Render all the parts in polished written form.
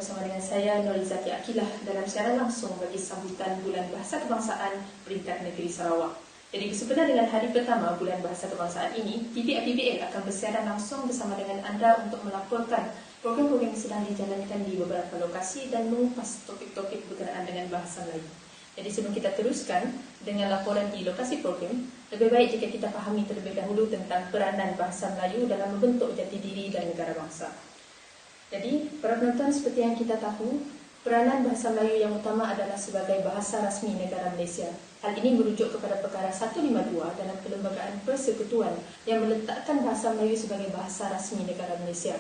bersama dengan saya Norizati Akilah dalam siaran langsung bagi sambutan Bulan Bahasa Kebangsaan peringkat negeri Sarawak. Jadi bersempena dengan hari pertama Bulan Bahasa Kebangsaan ini, PBL akan bersiaran langsung bersama dengan anda untuk melaporkan program-program yang sedang dijalankan di beberapa lokasi dan mengupas topik-topik berkenaan dengan bahasa Melayu. Jadi sebelum kita teruskan dengan laporan di lokasi program, lebih baik jika kita fahami terlebih dahulu tentang peranan bahasa Melayu dalam membentuk jati diri dan negara bangsa. Jadi, para penonton, seperti yang kita tahu, peranan bahasa Melayu yang utama adalah sebagai bahasa rasmi negara Malaysia. Hal ini merujuk kepada perkara 152 dalam Perlembagaan Persekutuan yang meletakkan bahasa Melayu sebagai bahasa rasmi negara Malaysia.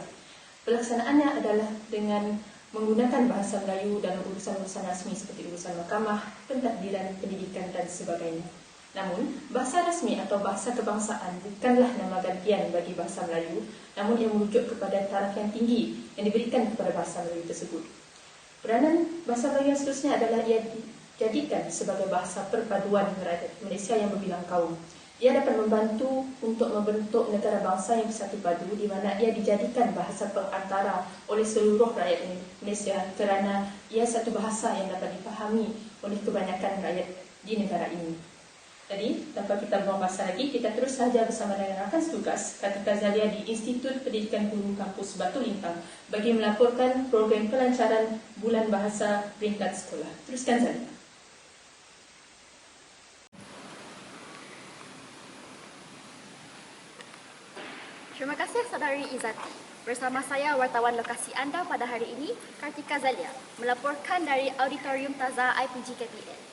Pelaksanaannya adalah dengan menggunakan bahasa Melayu dalam urusan-urusan rasmi seperti urusan mahkamah, pentadbiran, pendidikan dan sebagainya. Namun, bahasa rasmi atau bahasa kebangsaan bukanlah nama gantian bagi bahasa Melayu, namun ia merujuk kepada taraf yang tinggi yang diberikan kepada bahasa Melayu tersebut. Peranan bahasa Melayu yang seterusnya adalah ia dijadikan sebagai bahasa perpaduan rakyat Malaysia yang berbilang kaum. Ia dapat membantu untuk membentuk negara bangsa yang bersatu padu di mana ia dijadikan bahasa perantara oleh seluruh rakyat Malaysia kerana ia satu bahasa yang dapat dipahami oleh kebanyakan rakyat di negara ini. Jadi, tanpa kita buang masa lagi, kita terus saja bersama dengan rakan setugas Kartika Zalia di Institut Pendidikan Guru Kampus Batu Lintang bagi melaporkan program pelancaran Bulan Bahasa peringkat sekolah. Teruskan Zalia. Terima kasih Saudari Izzati. Bersama saya wartawan lokasi anda pada hari ini, Kartika Zalia, melaporkan dari Auditorium Taza IPG KPL.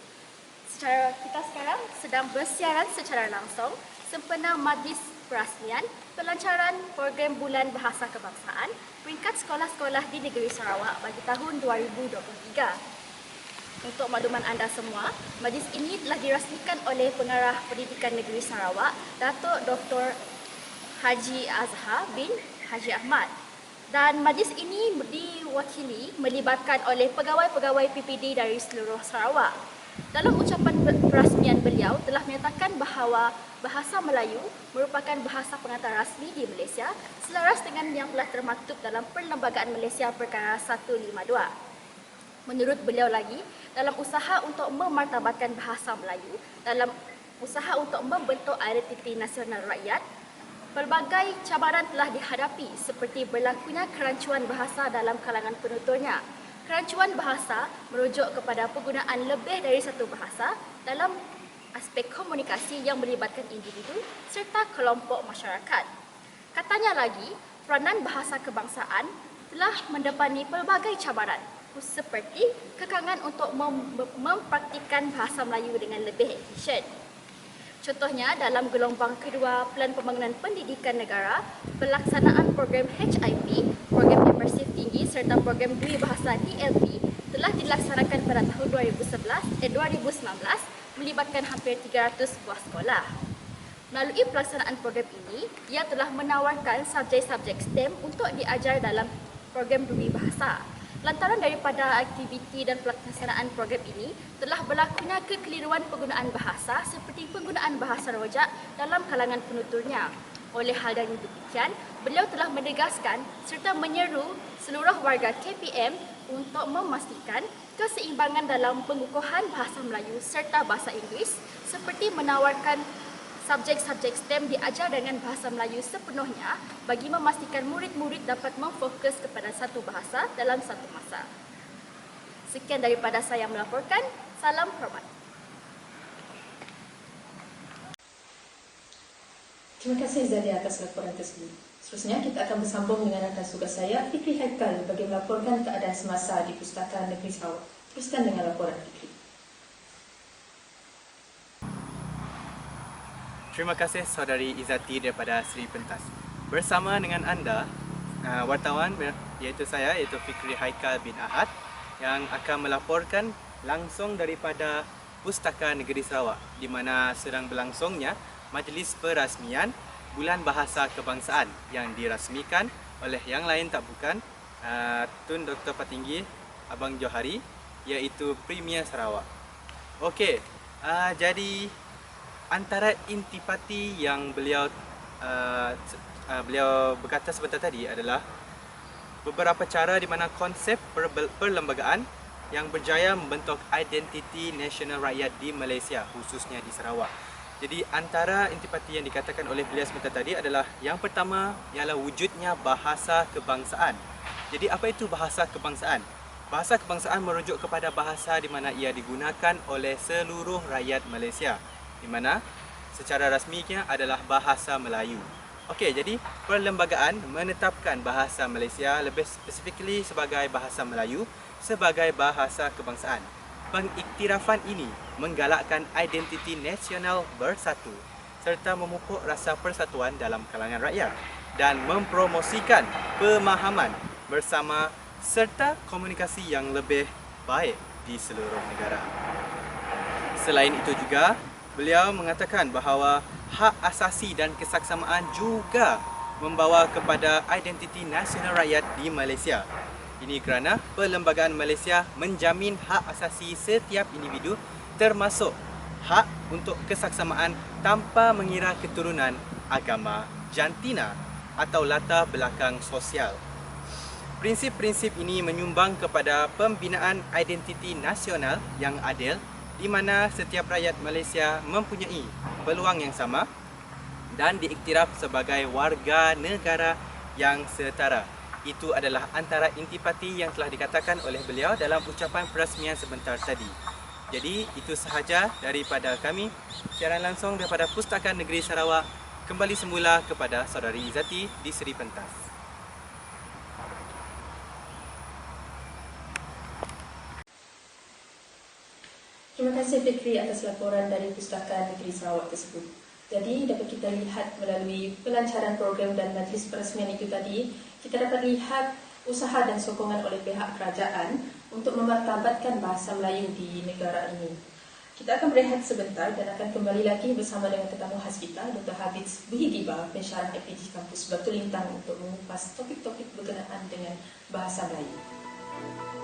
Kita sekarang sedang bersiaran secara langsung sempena Majlis Perasmian pelancaran program Bulan Bahasa Kebangsaan peringkat sekolah-sekolah di negeri Sarawak bagi tahun 2023. Untuk makluman anda semua, majlis ini telah dirasmikan oleh Pengarah Pendidikan Negeri Sarawak, Datuk Dr. Haji Azhar bin Haji Ahmad. Dan majlis ini diwakili melibatkan oleh pegawai-pegawai PPD dari seluruh Sarawak. Dalam ucapan perasmian beliau telah menyatakan bahawa bahasa Melayu merupakan bahasa pengantar rasmi di Malaysia selaras dengan yang telah termaktub dalam Perlembagaan Malaysia Perkara 152. Menurut beliau lagi, dalam usaha untuk memartabatkan bahasa Melayu, dalam usaha untuk membentuk identiti nasional rakyat, pelbagai cabaran telah dihadapi seperti berlakunya kerancuan bahasa dalam kalangan penuturnya. Kerancuan bahasa merujuk kepada penggunaan lebih dari satu bahasa dalam aspek komunikasi yang melibatkan individu serta kelompok masyarakat. Katanya lagi, peranan bahasa kebangsaan telah mendepani pelbagai cabaran seperti kekangan untuk mempraktikkan bahasa Melayu dengan lebih efisien. Contohnya, dalam gelombang kedua Pelan Pembangunan Pendidikan Negara, pelaksanaan program HIP, program imersif tinggi serta program Dwi Bahasa DLP telah dilaksanakan pada tahun 2019 melibatkan hampir 300 buah sekolah. Melalui pelaksanaan program ini, ia telah menawarkan subjek-subjek STEM untuk diajar dalam program Dwi Bahasa. Lantaran daripada aktiviti dan pelaksanaan program ini, telah berlakunya kekeliruan penggunaan bahasa seperti penggunaan bahasa rojak dalam kalangan penuturnya. Oleh hal yang demikian, beliau telah menegaskan serta menyeru seluruh warga KPM untuk memastikan keseimbangan dalam pengukuhan bahasa Melayu serta bahasa Inggeris seperti menawarkan subjek-subjek STEM diajar dengan bahasa Melayu sepenuhnya bagi memastikan murid-murid dapat memfokus kepada satu bahasa dalam satu masa. Sekian daripada saya melaporkan. Salam hormat. Terima kasih Zalia atas laporan tersebut. Seterusnya kita akan bersambung dengan rakan tugas saya, Fikri Haikal, bagi melaporkan keadaan semasa di Pustaka Negeri Sarawak. Teruskan dengan laporan Fikri. Terima kasih Saudari Izzati daripada Seri Pentas. Bersama dengan anda, wartawan iaitu saya, iaitu Fikri Haikal bin Ahad yang akan melaporkan langsung daripada Pustaka Negeri Sarawak di mana sedang berlangsungnya Majlis Perasmian Bulan Bahasa Kebangsaan yang dirasmikan oleh yang lain tak bukan Tun Dr. Patinggi Abang Johari iaitu Premier Sarawak. Okey, jadi antara intipati yang beliau berkata sebentar tadi adalah beberapa cara di mana konsep perlembagaan yang berjaya membentuk identiti nasional rakyat di Malaysia, khususnya di Sarawak. Jadi antara intipati yang dikatakan oleh beliau sebentar tadi adalah yang pertama ialah wujudnya bahasa kebangsaan. Jadi apa itu bahasa kebangsaan? Bahasa kebangsaan merujuk kepada bahasa di mana ia digunakan oleh seluruh rakyat Malaysia, di mana secara rasminya adalah bahasa Melayu. Okey, jadi perlembagaan menetapkan bahasa Malaysia, lebih spesifikly sebagai bahasa Melayu, sebagai bahasa kebangsaan. Pengiktirafan ini menggalakkan identiti nasional bersatu serta memupuk rasa persatuan dalam kalangan rakyat dan mempromosikan pemahaman bersama serta komunikasi yang lebih baik di seluruh negara. Selain itu juga, beliau mengatakan bahawa hak asasi dan kesaksamaan juga membawa kepada identiti nasional rakyat di Malaysia. Ini kerana Perlembagaan Malaysia menjamin hak asasi setiap individu termasuk hak untuk kesaksamaan tanpa mengira keturunan, agama, jantina atau latar belakang sosial. Prinsip-prinsip ini menyumbang kepada pembinaan identiti nasional yang adil di mana setiap rakyat Malaysia mempunyai peluang yang sama dan diiktiraf sebagai warga negara yang setara. Itu adalah antara intipati yang telah dikatakan oleh beliau dalam ucapan perasmian sebentar tadi. Jadi itu sahaja daripada kami, siaran langsung daripada Pustakaan Negeri Sarawak. Kembali semula kepada Saudari Izzati di Seri Pentas. Terima kasih Fikri atas laporan dari Pustakaan Negeri Sarawak tersebut. Jadi dapat kita lihat melalui pelancaran program dan majlis peresmian itu tadi, kita dapat lihat usaha dan sokongan oleh pihak kerajaan untuk memartabatkan bahasa Melayu di negara ini. Kita akan berehat sebentar dan akan kembali lagi bersama dengan tetamu khas kita, Dr. Hafiz Buhidiba, pensyarah FPG Kampus Batu Lintang untuk mengupas topik-topik berkenaan dengan bahasa Melayu.